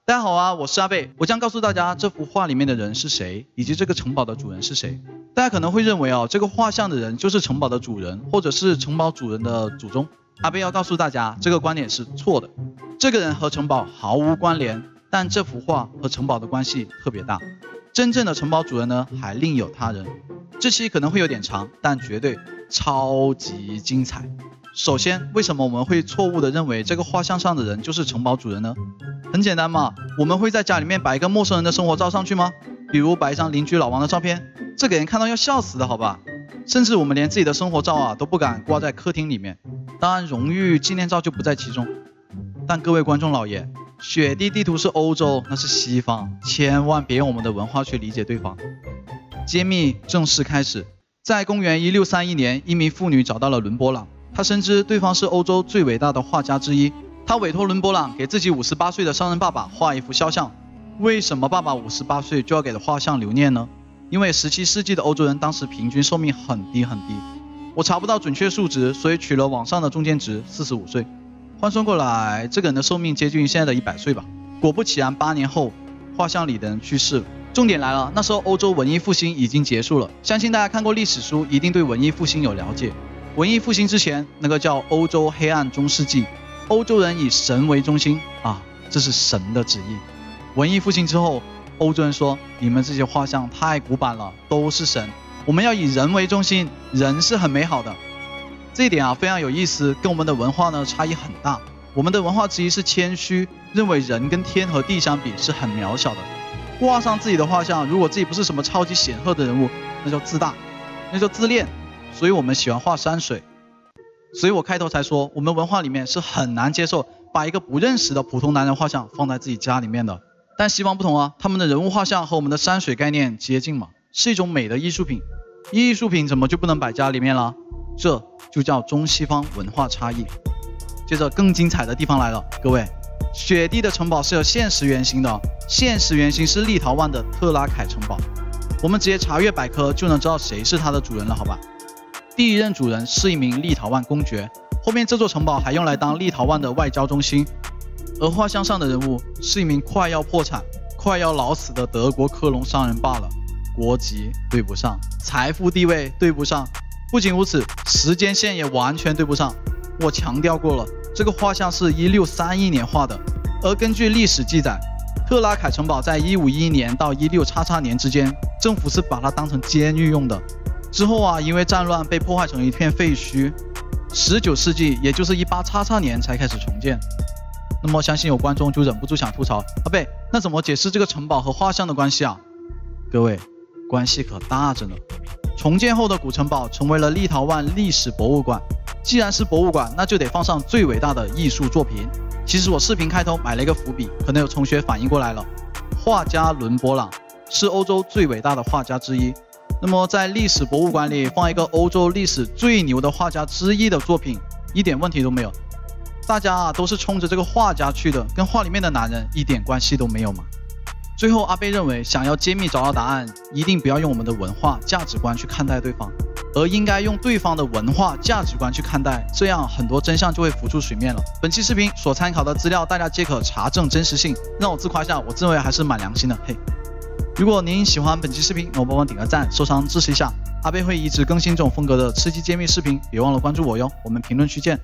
大家好啊，我是阿贝，我将告诉大家这幅画里面的人是谁，以及这个城堡的主人是谁。大家可能会认为这个画像的人就是城堡的主人，或者是城堡主人的祖宗。阿贝要告诉大家，这个观点是错的。这个人和城堡毫无关联，但这幅画和城堡的关系特别大。真正的城堡主人呢，还另有他人。这期可能会有点长，但绝对超级精彩。首先，为什么我们会错误的认为这个画像上的人就是城堡主人呢？很简单嘛，我们会在家里面摆一个陌生人的生活照上去吗？比如摆一张邻居老王的照片，这给人看到要笑死的好吧？甚至我们连自己的生活照都不敢挂在客厅里面，当然荣誉纪念照就不在其中。但各位观众老爷，雪地地图是欧洲，那是西方，千万别用我们的文化去理解对方。揭秘正式开始。在公元1631年，一名妇女找到了伦勃朗，她深知对方是欧洲最伟大的画家之一。她委托伦勃朗给自己58岁的商人爸爸画一幅肖像。为什么爸爸58岁就要给画像留念呢？因为17世纪的欧洲人当时平均寿命很低很低，我查不到准确数值，所以取了网上的中间值45岁。换算过来，这个人的寿命接近于现在的100岁吧。果不其然，8年后，画像里的人去世了。重点来了，那时候欧洲文艺复兴已经结束了，相信大家看过历史书，一定对文艺复兴有了解。文艺复兴之前，那个叫欧洲黑暗中世纪，欧洲人以神为中心这是神的旨意。文艺复兴之后，欧洲人说，你们这些画像太古板了，都是神，我们要以人为中心，人是很美好的。这一点非常有意思，跟我们的文化呢差异很大。我们的文化之一是谦虚，认为人跟天和地相比是很渺小的。挂上自己的画像，如果自己不是什么超级显赫的人物，那叫自大，那叫自恋。所以我们喜欢画山水。所以我开头才说，我们文化里面是很难接受把一个不认识的普通男人画像放在自己家里面的。但西方不同他们的人物画像和我们的山水概念接近嘛，是一种美的艺术品。艺术品怎么就不能摆家里面了？这就叫中西方文化差异。接着更精彩的地方来了，各位，雪地的城堡是有现实原型的，现实原型是立陶宛的特拉凯城堡。我们直接查阅百科就能知道谁是它的主人了，好吧？第一任主人是一名立陶宛公爵，后面这座城堡还用来当立陶宛的外交中心。而画像上的人物是一名快要破产、快要老死的德国科隆商人罢了，国籍对不上，财富地位对不上，不仅如此，时间线也完全对不上。我强调过了，这个画像是1631年画的，而根据历史记载，特拉凯城堡在1511年到16XX年之间，政府是把它当成监狱用的。之后因为战乱被破坏成一片废墟，19世纪也就是18XX年才开始重建。那么相信有观众就忍不住想吐槽，阿贝，那怎么解释这个城堡和画像的关系啊？各位，关系可大着呢。重建后的古城堡成为了立陶宛历史博物馆，既然是博物馆，那就得放上最伟大的艺术作品。其实我视频开头埋了一个伏笔，可能有同学反应过来了。画家伦勃朗是欧洲最伟大的画家之一，那么在历史博物馆里放一个欧洲历史最牛的画家之一的作品，一点问题都没有。大家都是冲着这个画家去的，跟画里面的男人一点关系都没有嘛。最后阿贝认为，想要揭秘找到答案，一定不要用我们的文化价值观去看待对方，而应该用对方的文化价值观去看待，这样很多真相就会浮出水面了。本期视频所参考的资料大家皆可查证真实性，让我自夸一下，我自认为还是蛮良心的。嘿，如果您喜欢本期视频，那么帮忙点个赞，收藏支持一下。阿贝会一直更新这种风格的吃鸡揭秘视频，别忘了关注我哟。我们评论区见。